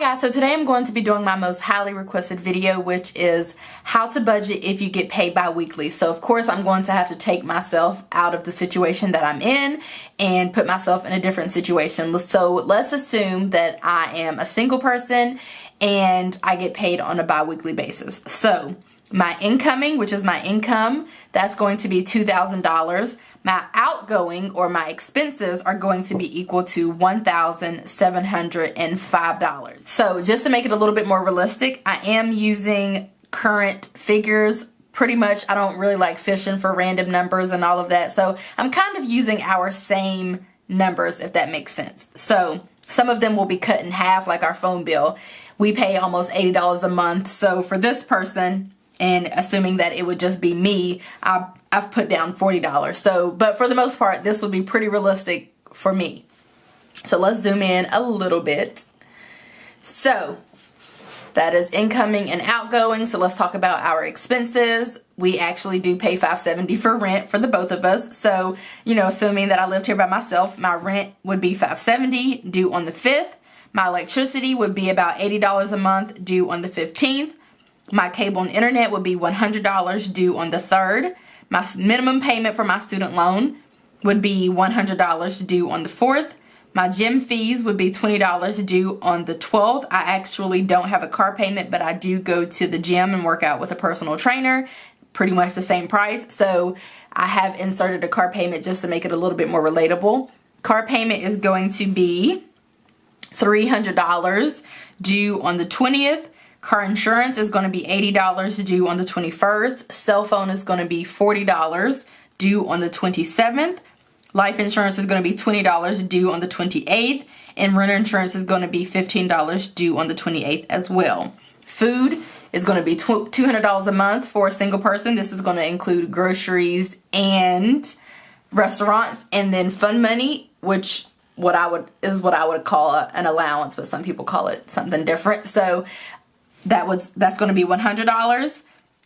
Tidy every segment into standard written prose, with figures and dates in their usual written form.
guys, so today I'm going to be doing my most highly requested video, which is how to budget if you get paid bi-weekly. So of course I'm going to have to take myself out of the situation that I'm in and put myself in a different situation. So let's assume that I am a single person and I get paid on a bi-weekly basis. So my incoming, which is my income, that's going to be $2,000. My outgoing or my expenses are going to be equal to $1,705. So just to make it a little bit more realistic, I am using current figures. Pretty much, I don't really like fishing for random numbers and all of that. So I'm kind of using our same numbers, if that makes sense. So some of them will be cut in half, like our phone bill. We pay almost $80 a month. So for this person, and assuming that it would just be me, I've put down $40. So, but for the most part, this would be pretty realistic for me. So let's zoom in a little bit. So that is incoming and outgoing. So let's talk about our expenses. We actually do pay $570 for rent for the both of us. So, you know, assuming that I lived here by myself, my rent would be $570 due on the 5th. My electricity would be about $80 a month due on the 15th. My cable and internet would be $100 due on the 3rd. My minimum payment for my student loan would be $100 due on the 4th. My gym fees would be $20 due on the 12th. I actually don't have a car payment, but I do go to the gym and work out with a personal trainer. Pretty much the same price. So I have inserted a car payment just to make it a little bit more relatable. Car payment is going to be $300 due on the 20th. Car insurance is going to be $80 due on the 21st. Cell phone is going to be $40 due on the 27th. Life insurance is going to be $20 due on the 28th. And renter insurance is going to be $15 due on the 28th as well. Food is going to be $200 a month for a single person. This is going to include groceries and restaurants. And then fund money, which what I would call an allowance, but some people call it something different. So that's going to be $100.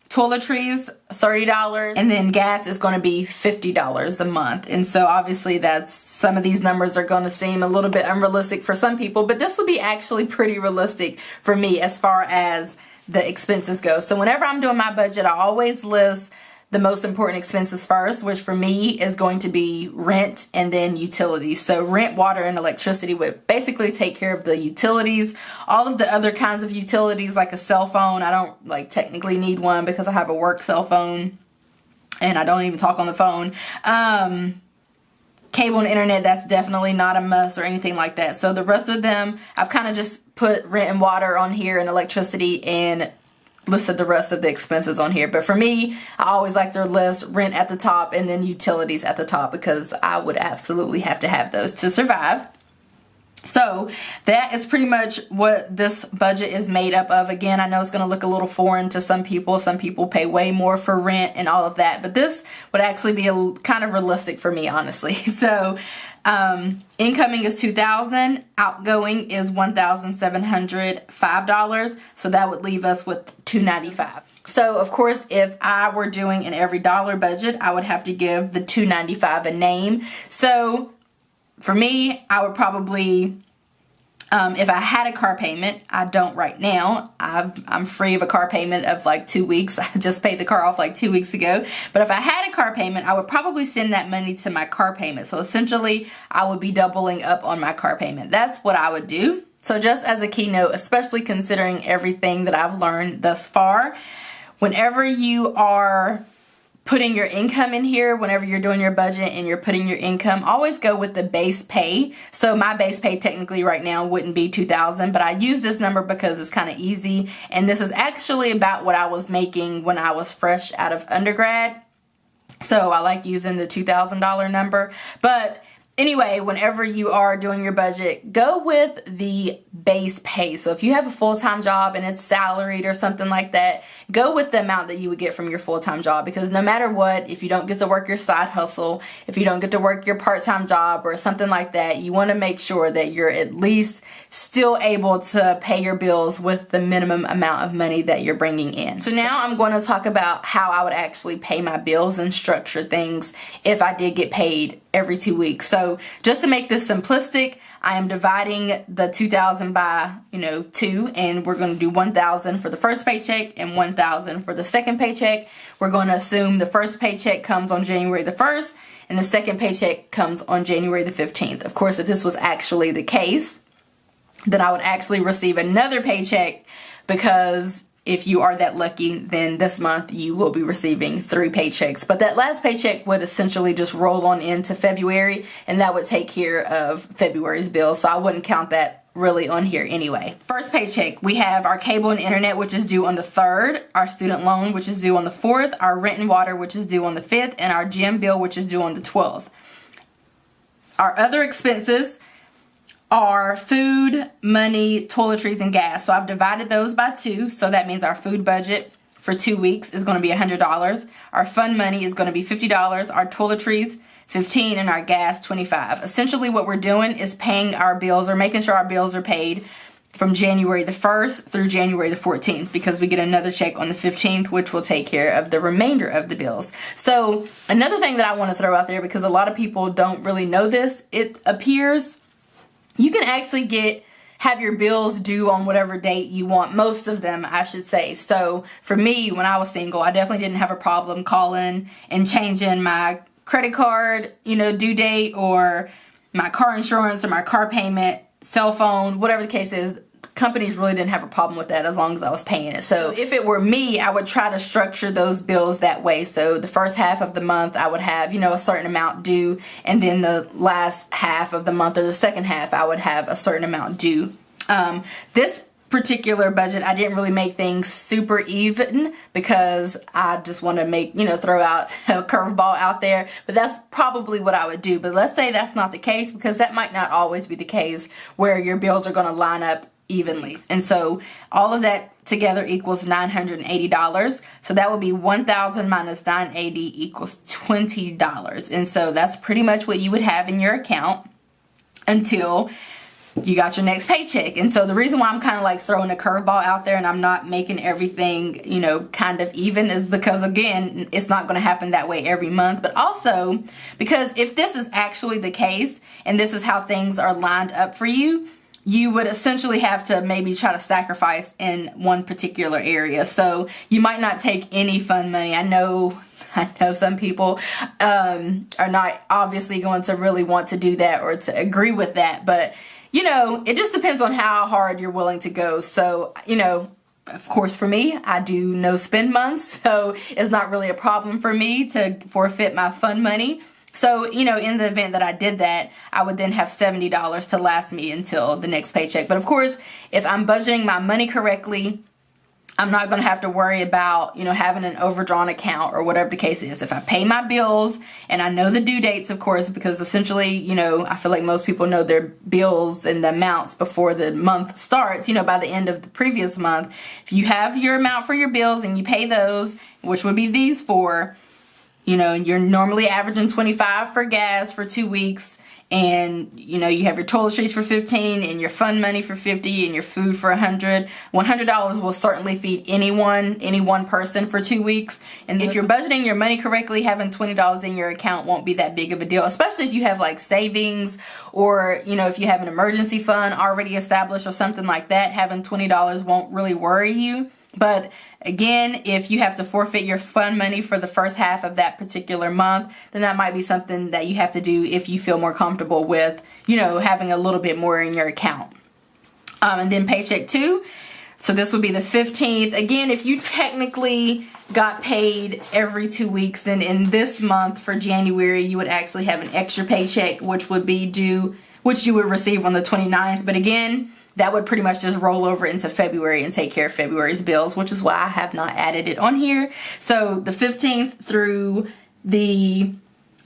Toiletries, $30, and then gas is going to be $50 a month. And so obviously some of these numbers are going to seem a little bit unrealistic for some people, but this will be actually pretty realistic for me as far as the expenses go. So whenever I'm doing my budget, I always list the most important expenses first, which for me is going to be rent and then utilities. So rent, water, and electricity would basically take care of the utilities. All of the other kinds of utilities, like a cell phone, I don't technically need one because I have a work cell phone and I don't even talk on the phone. Cable and internet, that's definitely not a must or anything like that. So the rest of them, I've kind of just put rent and water on here and electricity and listed the rest of the expenses on here. But for me, I always like to list rent at the top and then utilities at the top because I would absolutely have to have those to survive. So that is pretty much what this budget is made up of. Again, I know it's going to look a little foreign to some people. Some people pay way more for rent and all of that, but this would actually be kind of realistic for me, honestly. So incoming is $2,000, outgoing is $1,705, so that would leave us with $295. So of course, if I were doing an every dollar budget, I would have to give the $295 a name. So for me, I would probably, if I had a car payment, I don't right now. I'm free of a car payment of like 2 weeks. I just paid the car off like 2 weeks ago. But if I had a car payment, I would probably send that money to my car payment. So essentially, I would be doubling up on my car payment. That's what I would do. So just as a keynote, especially considering everything that I've learned thus far, whenever you are putting your income in here, whenever you're doing your budget and you're putting your income, always go with the base pay. So my base pay technically right now wouldn't be $2,000, but I use this number because it's kind of easy. And this is actually about what I was making when I was fresh out of undergrad. So I like using the $2,000 number. But anyway, whenever you are doing your budget, go with the base pay. So if you have a full-time job and it's salaried or something like that, go with the amount that you would get from your full-time job, because no matter what, if you don't get to work your side hustle, if you don't get to work your part-time job or something like that, you want to make sure that you're at least still able to pay your bills with the minimum amount of money that you're bringing in. So now I'm going to talk about how I would actually pay my bills and structure things if I did get paid every 2 weeks. So just to make this simplistic, I am dividing the $2,000 by, 2, and we're going to do $1,000 for the first paycheck and $1,000 for the second paycheck. We're going to assume the first paycheck comes on January the 1st and the second paycheck comes on January the 15th. Of course, if this was actually the case, then I would actually receive another paycheck, because if you are that lucky, then this month you will be receiving 3 paychecks. But that last paycheck would essentially just roll on into February, and that would take care of February's bill. So I wouldn't count that really on here anyway. First paycheck, we have our cable and internet, which is due on the 3rd, our student loan, which is due on the 4th, our rent and water, which is due on the 5th, and our gym bill, which is due on the 12th. Our other expenses are food, money, toiletries, and gas. So I've divided those by 2. So that means our food budget for 2 weeks is going to be $100. Our fund money is going to be $50. Our toiletries, $15, and our gas, $25. Essentially what we're doing is paying our bills, or making sure our bills are paid from January the 1st through January the 14th, because we get another check on the 15th, which will take care of the remainder of the bills. So another thing that I want to throw out there, because a lot of people don't really know this, it appears you can actually have your bills due on whatever date you want. Most of them, I should say. So for me, when I was single, I definitely didn't have a problem calling and changing my credit card, due date, or my car insurance, or my car payment, cell phone, whatever the case is. Companies really didn't have a problem with that as long as I was paying it. So if it were me, I would try to structure those bills that way. So the first half of the month, I would have, a certain amount due. And then the last half of the month, or the second half, I would have a certain amount due. This particular budget, I didn't really make things super even, because I just want to throw out a curveball out there. But that's probably what I would do. But let's say that's not the case, because that might not always be the case where your bills are going to line up evenly. And so all of that together equals $980. So that would be 1,000 minus 980 equals $20. And so that's pretty much what you would have in your account until you got your next paycheck. And so the reason why I'm kind of like throwing a curveball out there and I'm not making everything, kind of even, is because, again, it's not going to happen that way every month. But also because if this is actually the case and this is how things are lined up for you, you would essentially have to maybe try to sacrifice in one particular area. So you might not take any fun money. I know some people are not obviously going to really want to do that or to agree with that. But, it just depends on how hard you're willing to go. So, of course, for me, I do no spend months. So it's not really a problem for me to forfeit my fun money. So, in the event that I did that, I would then have $70 to last me until the next paycheck. But of course, if I'm budgeting my money correctly, I'm not going to have to worry about, having an overdrawn account or whatever the case is. If I pay my bills and I know the due dates, of course, because essentially, I feel like most people know their bills and the amounts before the month starts, by the end of the previous month. If you have your amount for your bills and you pay those, which would be these 4, you're normally averaging $25 for gas for 2 weeks, and you have your toiletries for $15 and your fund money for $50 and your food for $100. $100 will certainly feed any one person for 2 weeks. And if you're budgeting your money correctly, having $20 in your account won't be that big of a deal, especially if you have like savings, or if you have an emergency fund already established or something like that. Having $20 won't really worry you. But again, if you have to forfeit your fund money for the first half of that particular month, then that might be something that you have to do if you feel more comfortable with, having a little bit more in your account. And then paycheck 2. So this would be the 15th. Again, if you technically got paid every 2 weeks, then in this month for January, you would actually have an extra paycheck, which would be due, which you would receive on the 29th. But again, that would pretty much just roll over into February and take care of February's bills, which is why I have not added it on here. So the 15th through the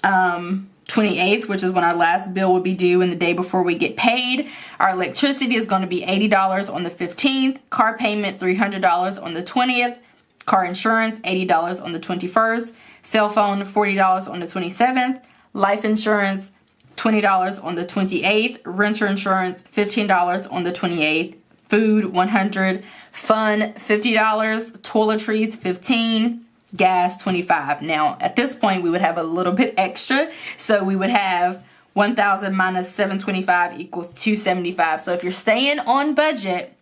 28th, which is when our last bill will be due and the day before we get paid. Our electricity is going to be $80 on the 15th. Car payment, $300 on the 20th. Car insurance, $80 on the 21st. Cell phone, $40 on the 27th. Life insurance, $20 on the 28th, renter insurance, $15 on the 28th, food, $100, fun, $50, toiletries, $15, gas $25. Now at this point we would have a little bit extra, so we would have 1,000 minus 725 equals 275. So if you're staying on budget,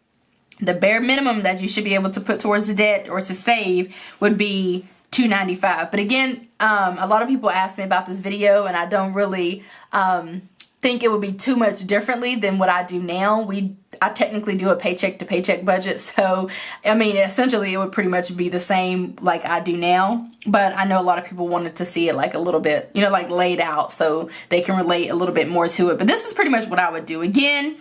the bare minimum that you should be able to put towards the debt or to save would be $295. But again, a lot of people ask me about this video, and I don't really think it would be too much differently than what I do now. I technically do a paycheck to paycheck budget, so I mean essentially it would pretty much be the same like I do now, but I know a lot of people wanted to see it like a little bit, you know, like laid out so they can relate a little bit more to it. But this is pretty much what I would do. Again,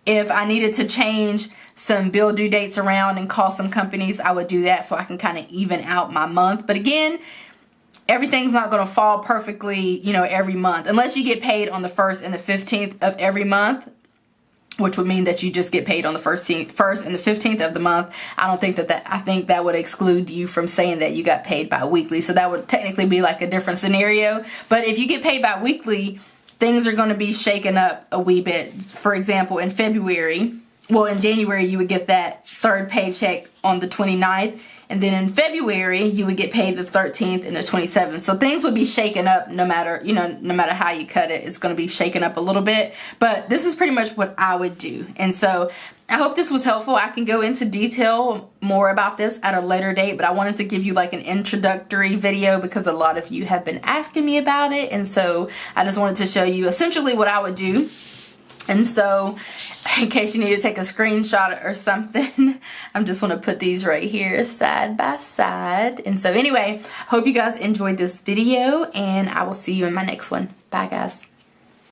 if I needed to change some bill due dates around and call some companies, I would do that so I can kind of even out my month. But again, everything's not going to fall perfectly, you know, every month. Unless you get paid on the 1st and the 15th of every month, which would mean that you just get paid on the 1st and the 15th of the month. I don't think I think that would exclude you from saying that you got paid bi-weekly. So that would technically be like a different scenario. But if you get paid bi-weekly, things are going to be shaken up a wee bit. For example, in January, you would get that third paycheck on the 29th. And then in February, you would get paid the 13th and the 27th. So things would be shaken up no matter how you cut it. It's going to be shaken up a little bit. But this is pretty much what I would do. And so I hope this was helpful. I can go into detail more about this at a later date, but I wanted to give you like an introductory video because a lot of you have been asking me about it. And so I just wanted to show you essentially what I would do. And so in case you need to take a screenshot or something, I'm just going to put these right here side by side. And so anyway, hope you guys enjoyed this video, and I will see you in my next one. Bye guys.